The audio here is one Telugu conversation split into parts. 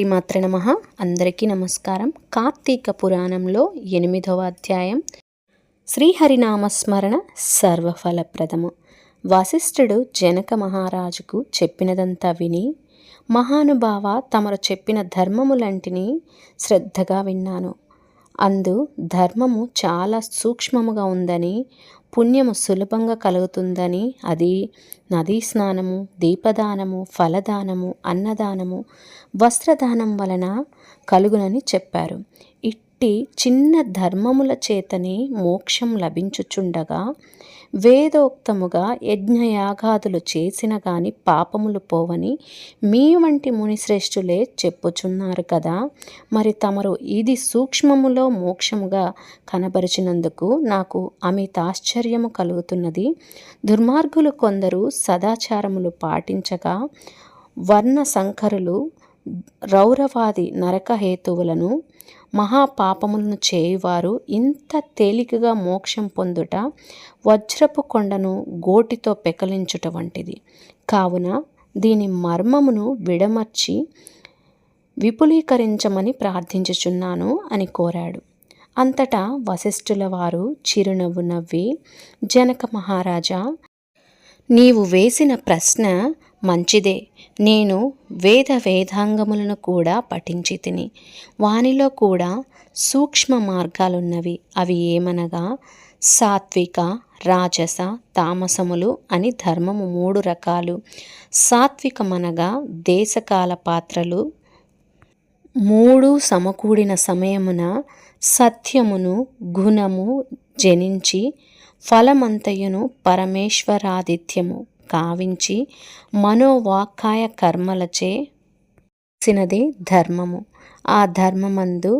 శ్రీమాత్రే నమః. అందరికీ నమస్కారం. కార్తీక పురాణంలో 8వ అధ్యాయం శ్రీహరినామస్మరణ సర్వఫలప్రదము. వశిష్ఠుడు జనక మహారాజుకు చెప్పినదంతా విని, మహానుభావ, తమరు చెప్పిన ధర్మములంటిని శ్రద్ధగా విన్నాను. అందు ధర్మము చాలా సూక్ష్మముగా ఉందని, పుణ్యము సులభంగా కలుగుతుందని, అది నదీ స్నానము, దీపదానము, ఫలదానము, అన్నదానము, వస్త్రదానం వలన కలుగునని చెప్పారు. ఇట్టి చిన్న ధర్మముల చేతనే మోక్షం లభించుచుండగా, వేదోక్తముగా యజ్ఞయాగాదులు చేసిన గాని పాపములు పోవని మీ వంటి మునిశ్రేష్ఠులే చెప్పుచున్నారు కదా. మరి తమరు ఇది సూక్ష్మములో మోక్షముగా కనబరిచినందుకు నాకు అమితాశ్చర్యము కలుగుతున్నది. దుర్మార్గులు కొందరు సదాచారములు పాటించగా, వర్ణ సంకరులు రౌరవాది నరకహేతువులను, మహాపాపములను చేయువారు ఇంత తేలికగా మోక్షం పొందుట వజ్రపు కొండను గోటితో పెకలించుట వంటిది. కావున దీని మర్మమును విడమర్చి విపులీకరించమని ప్రార్థించుచున్నాను అని కోరాడు. అంతటా వశిష్ఠుల వారు చిరునవ్వు నవ్వి, జనక మహారాజా, నీవు వేసిన ప్రశ్న మంచిదే. నేను వేదాంగములను కూడా పఠించి తిని, వానిలో కూడా సూక్ష్మ మార్గాలున్నవి. అవి ఏమనగా సాత్విక, రాజస, తామసములు అని ధర్మము 3 రకాలు. సాత్వికమనగా దేశకాల పాత్రలు 3 సమకూడిన సమయమున సత్యమును గుణము జనించి, ఫలమంతయును పరమేశ్వరాదిత్యము కావించి, మనోవాక్కాయ కర్మలచే చేసినదే ధర్మము. ఆ ధర్మమందు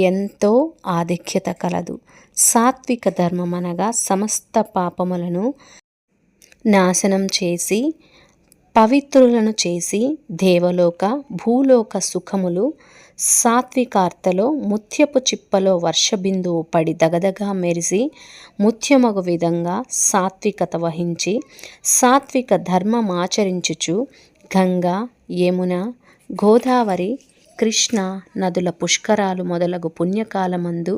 ఎంతో ఆధిక్యత కలదు. సాత్విక ధర్మమనగా సమస్త పాపములను నాశనం చేసి, పవిత్రులను చేసి, దేవలోక భూలోక సుఖములు సాత్వికార్తలో ముత్యపు చిప్పలో వర్షబిందువు పడి దగదగా మెరిసి ముత్యమగు విధంగా సాత్వికత వహించి, సాత్విక ధర్మమాచరించుచు గంగా, యమున, గోదావరి, కృష్ణ నదుల పుష్కరాలు మొదలగు పుణ్యకాలమందు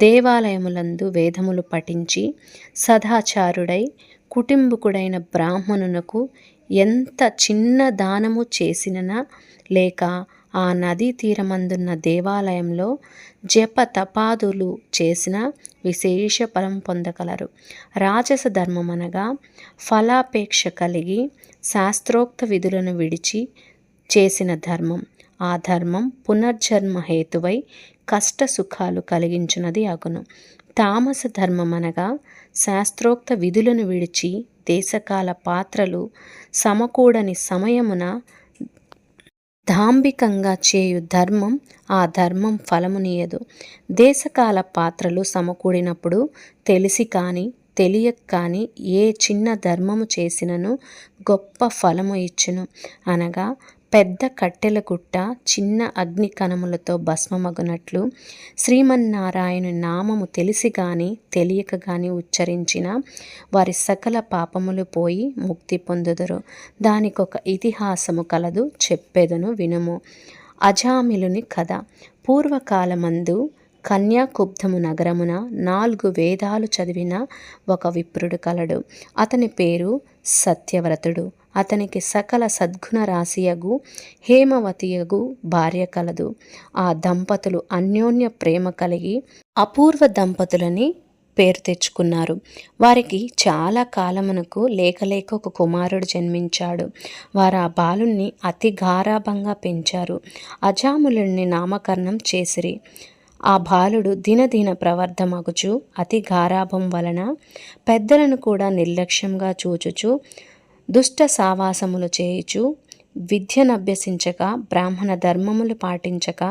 దేవాలయములందు వేదములు పఠించి, సదాచారుడై కుటుంబకుడైన బ్రాహ్మణునకు ఎంత చిన్న దానము చేసిననా, లేక ఆ నదీ తీరమందున్న దేవాలయంలో జప తపాదులు చేసిన విశేష ఫలం పొందగలరు. రాజస ధర్మమనగా ఫలాపేక్ష కలిగి శాస్త్రోక్త విధులను విడిచి చేసిన ధర్మం. ఆ ధర్మం పునర్జన్మ హేతువై కష్ట సుఖాలు కలిగించున్నది అగును. తామస ధర్మమనగా శాస్త్రోక్త విధులను విడిచి దేశకాల పాత్రలు సమకూడని సమయమున దాంభికంగా చేయు ధర్మం. ఆ ధర్మం ఫలమునీయదు. దేశకాల పాత్రలు సమకూడినప్పుడు తెలిసి కానీ తెలియక కానీ ఏ చిన్న ధర్మము చేసినను గొప్ప ఫలము ఇచ్చును. అనగా పెద్ద కట్టెల గుట్ట చిన్న అగ్ని కణములతో భస్మమగునట్లు, శ్రీమన్నారాయణ నామము తెలిసి కానీ తెలియక కానీ ఉచ్చరించిన వారి సకల పాపములు పోయి ముక్తి పొందుదురు. దానికొక ఇతిహాసము కలదు, చెప్పెదను వినుము. అజామిలుని కథ. పూర్వకాలమందు కన్యాకుబ్ధము నగరమున 4 వేదాలు చదివిన ఒక విప్రుడు కలడు. అతని పేరు సత్యవ్రతుడు. అతనికి సకల సద్గుణ రాశియగు హేమవతియగు భార్య కలదు. ఆ దంపతులు అన్యోన్య ప్రేమ కలిగి అపూర్వ దంపతులని పేరు తెచ్చుకున్నారు. వారికి చాలా కాలమునకు లేక ఒక కుమారుడు జన్మించాడు. వారు ఆ బాలుణ్ణి అతి గారాభంగా పెంచారు. అజాములుని నామకరణం చేసిరి. ఆ బాలుడు దినదిన ప్రవర్ధమగుచు అతి గారాభం వలన పెద్దలను కూడా నిర్లక్ష్యంగా చూచుచు, దుష్ట సావాసములు చేయుచు, విద్యనభ్యసించక, బ్రాహ్మణ ధర్మములు పాటించక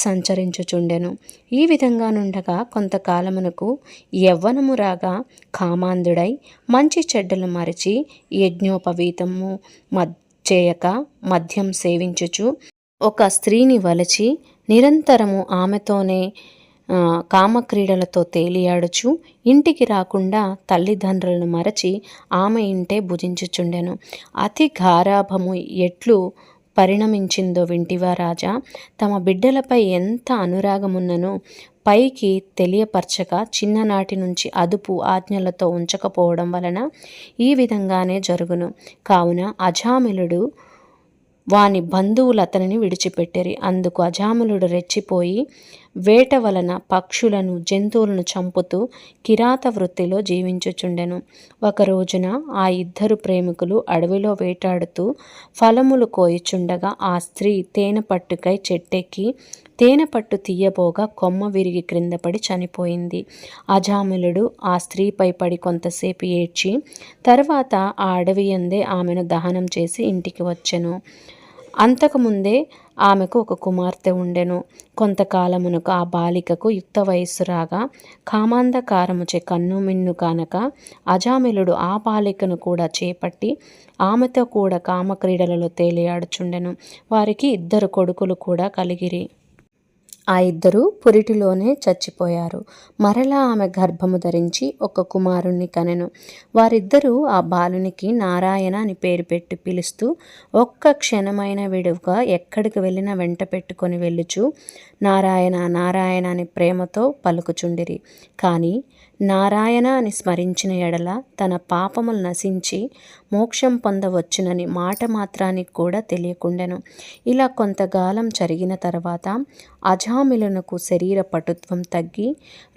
సంచరించుచుండెను. ఈ విధంగా నుండగా కొంతకాలమునకు యవ్వనము రాగా కామాంధుడై మంచి చెడ్డలు మరిచి యజ్ఞోపవీతము చేయక మద్యం సేవించుచు ఒక స్త్రీని వలచి నిరంతరము ఆమెతోనే కామక్రీడలతో తేలియాడుచు ఇంటికి రాకుండా తల్లిదండ్రులను మరచి ఆమె ఇంటే భుజించుచుండెను. అతి గారాభము ఎట్లు పరిణమించిందో వింటివా రాజా? తమ బిడ్డలపై ఎంత అనురాగమున్ననో పైకి తెలియపరచక చిన్ననాటి నుంచి అదుపు ఆజ్ఞలతో ఉంచకపోవడం వలన ఈ విధంగానే జరుగును. కావున అజామిలుడు వాని బంధువులు అతనిని విడిచిపెట్టిరి. అందుకు అజామిలుడు రెచ్చిపోయి వేట వలన పక్షులను జంతువులను చంపుతూ కిరాత వృత్తిలో జీవించుచుండెను. ఒక రోజున ఆ ఇద్దరు ప్రేమికులు అడవిలో వేటాడుతూ ఫలములు కోయిచుండగా ఆ స్త్రీ తేనె పట్టుకై చెట్టెక్కి తేనె పట్టు తీయబోగా కొమ్మ విరిగి క్రిందపడి చనిపోయింది. అజామిలుడు ఆ స్త్రీపై పడి కొంతసేపు ఏడ్చి తర్వాత ఆ అడవి యందే ఆమెను దహనం చేసి ఇంటికి వచ్చెను. అంతకుముందే ఆమెకు ఒక కుమార్తె ఉండెను. కొంతకాలమునకు ఆ బాలికకు యుక్త వయస్సు రాగా కామాంధకారముచే కన్ను మిన్ను కానక అజామిలుడు ఆ బాలికను కూడా చేపట్టి ఆమెతో కూడా కామక్రీడలలో తేలియాడుచుండెను. వారికి 2 కొడుకులు కూడా కలిగిరి. ఆ ఇద్దరు పురిటిలోనే చచ్చిపోయారు. మరలా ఆమె గర్భము ధరించి ఒక కుమారుణ్ణి కనెను. వారిద్దరూ ఆ బాలునికి నారాయణ అని పేరు పెట్టి పిలుస్తూ ఒక్క క్షణమైన విడువగా ఎక్కడికి వెళ్ళినా వెంట పెట్టుకొని వెళ్ళుచు నారాయణ నారాయణ అని ప్రేమతో పలుకుచుండిరి. కానీ నారాయణ అని స్మరించిన ఎడల తన పాపములు నశించి మోక్షం పొందవచ్చునని మాట మాత్రానికి కూడా తెలియకుండెను. ఇలా కొంతకాలం జరిగిన తర్వాత అజామిలునకు శరీర పటుత్వం తగ్గి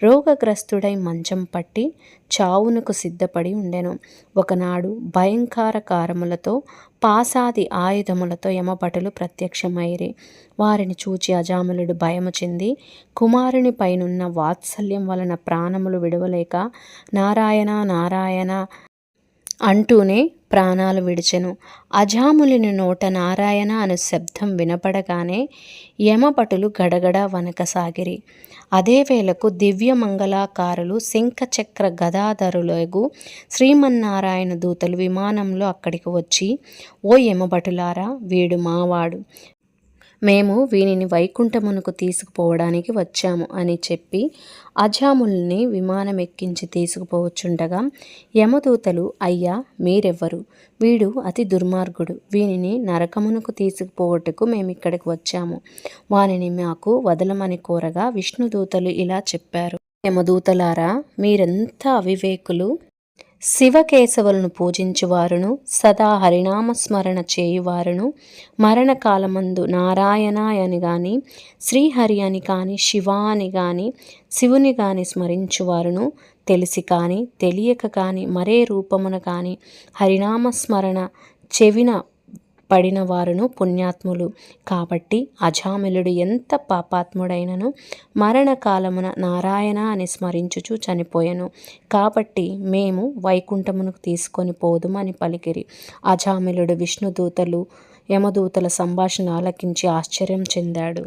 రోగగ్రస్తుడై మంచం పట్టి చావునకు సిద్ధపడి ఉండెను. ఒకనాడు భయంకర కారములతో పాసాది ఆయుధములతో యమభటులు ప్రత్యక్షమైరి. వారిని చూచి అజామిలుడు భయము చెంది కుమారుని పైనున్న వాత్సల్యం వలన ప్రాణములు విడవలేక నారాయణ నారాయణ అంటూనే ప్రాణాలు విడిచెను. అజాములుని నోట నారాయణ అను శబ్దం వినపడగానే యమభటులు గడగడ వనకసాగిరి. అదే వేళకు దివ్యమంగళాకారులు శంఖచక్ర గదాధరులగు శ్రీమన్నారాయణ దూతలు విమానంలో అక్కడికి వచ్చి, ఓ యమభటులారా, వీడు మావాడు, మేము వీనిని వైకుంఠమునకు తీసుకుపోవడానికి వచ్చాము అని చెప్పి అజాముల్ని విమానం ఎక్కించి తీసుకుపోవచ్చుండగా యమదూతలు, అయ్యా మీరెవ్వరు? వీడు అతి దుర్మార్గుడు, వీనిని నరకమునకు తీసుకుపోవటకు మేము ఇక్కడికి వచ్చాము, వానిని మాకు వదలమని కోరగా విష్ణుదూతలు ఇలా చెప్పారు, యమదూతలారా, మీరెంత అవివేకులు! శివకేశవులను పూజించువారును సదా హరినామస్మరణ చేయువారును మరణకాలమందు నారాయణ అని గాని శ్రీహరి అని కానీ శివ అని గాని శివుని గాని స్మరించువారును తెలిసి కానీ తెలియక కానీ మరే రూపమున కానీ హరినామస్మరణ చెవిన పడిన వారును పుణ్యాత్ములు. కాబట్టి అజామిలుడు ఎంత పాపాత్ముడైనను మరణకాలమున నారాయణ అని స్మరించుచు చనిపోయెను. కాబట్టి మేము వైకుంఠమునకు తీసుకొని పోదుమని పలికిరి. అజామిలుడు విష్ణుదూతలు యమదూతల సంభాషణ ఆలకించి ఆశ్చర్యం చెందాడు.